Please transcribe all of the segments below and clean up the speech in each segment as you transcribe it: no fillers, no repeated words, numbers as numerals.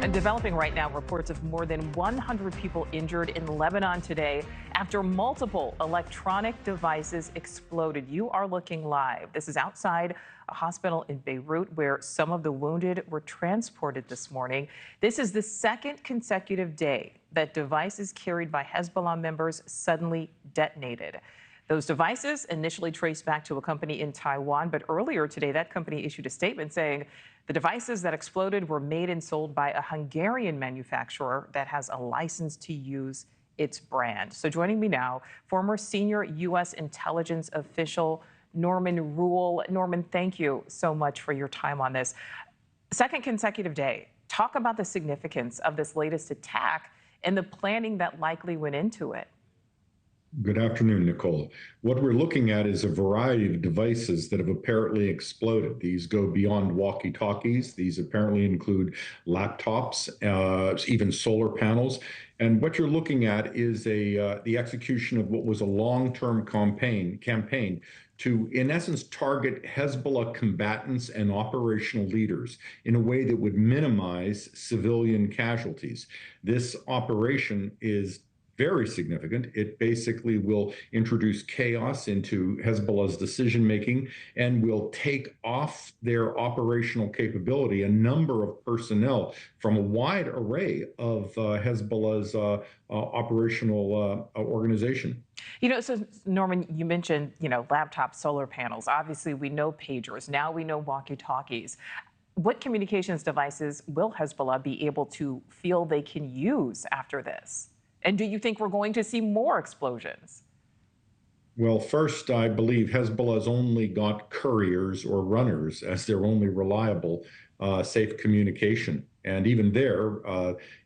And developing right now, reports of more than 100 people injured in Lebanon today after multiple electronic devices exploded. You are looking live. This is outside a hospital in Beirut where some of the wounded were transported this morning. This is the second consecutive day that devices carried by Hezbollah members suddenly detonated. Those devices initially traced back to a company in Taiwan, but earlier today, that company issued a statement saying the devices that exploded were made and sold by a Hungarian manufacturer that has a license to use its brand. So joining me now, former senior U.S. intelligence official Norman Roule. Norman, thank you so much for your time on this. Second consecutive day. Talk about the significance of this latest attack and the planning that likely went into it. Good afternoon, Nichole. What we're looking at is a variety of devices that have apparently exploded. These go beyond walkie-talkies. These apparently include laptops, even solar panels. And what you're looking at is the execution of what was a long-term campaign to, in essence, target Hezbollah combatants and operational leaders in a way that would minimize civilian casualties. This operation is very significant. It basically will introduce chaos into Hezbollah's decision-making and will take off their operational capability a number of personnel from a wide array of Hezbollah's operational organization. So Norman, you mentioned, laptops, solar panels. Obviously, we know pagers. Now we know walkie-talkies. What communications devices will Hezbollah be able to feel they can use after this? And do you think we're going to see more explosions? Well, first, I believe Hezbollah's only got couriers or runners as their only reliable, safe communication. And even there,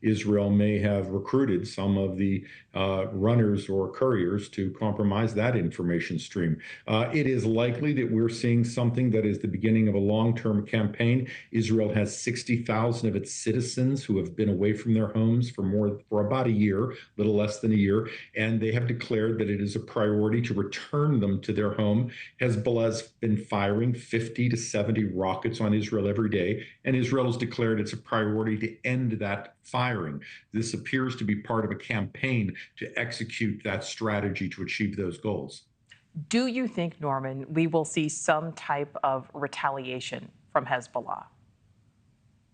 Israel may have recruited some of the runners or couriers to compromise that information stream. It is likely that we're seeing something that is the beginning of a long-term campaign. Israel has 60,000 of its citizens who have been away from their homes for about a year, little less than a year, and they have declared that it is a priority to return them to their home. Hezbollah has been firing 50 to 70 rockets on Israel every day, and Israel has declared it's a priority to end that firing. This appears to be part of a campaign to execute that strategy to achieve those goals. Do you think, Norman, we will see some type of retaliation from Hezbollah?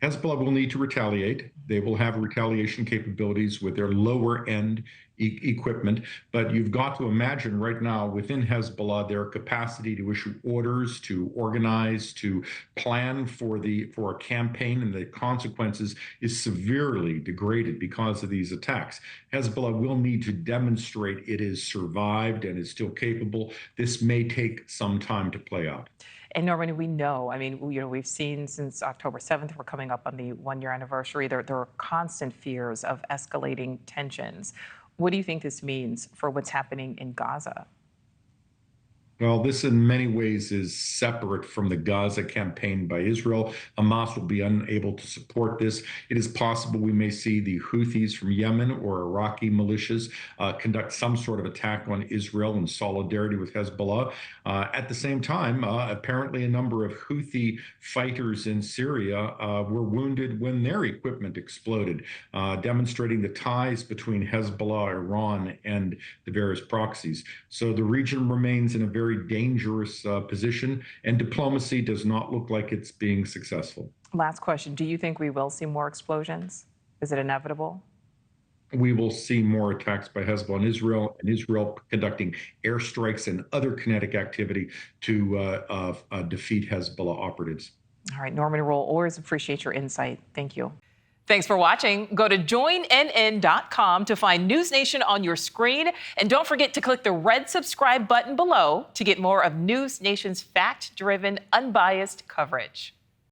Hezbollah will need to retaliate. They will have retaliation capabilities with their lower end equipment, but you've got to imagine right now within Hezbollah, their capacity to issue orders, to organize, to plan for a campaign and the consequences is severely degraded because of these attacks. Hezbollah will need to demonstrate it has survived and is still capable. This may take some time to play out. And Norman, we know, we've seen since October 7th, we're coming up on the one-year anniversary, there are constant fears of escalating tensions. What do you think this means for what's happening in Gaza? Well, this in many ways is separate from the Gaza campaign by Israel. Hamas will be unable to support this. It is possible we may see the Houthis from Yemen or Iraqi militias conduct some sort of attack on Israel in solidarity with Hezbollah. At the same time, apparently a number of Houthi fighters in Syria were wounded when their equipment exploded, demonstrating the ties between Hezbollah, Iran, and the various proxies. So the region remains in a very dangerous position, and diplomacy does not look like it's being successful. Last question. Do you think we will see more explosions? Is it inevitable? We will see more attacks by Hezbollah and Israel conducting airstrikes and other kinetic activity to defeat Hezbollah operatives. All right, Norman Roule, always appreciate your insight. Thank you. Thanks for watching. Go to joinnn.com to find NewsNation on your screen. And don't forget to click the red subscribe button below to get more of NewsNation's fact-driven, unbiased coverage.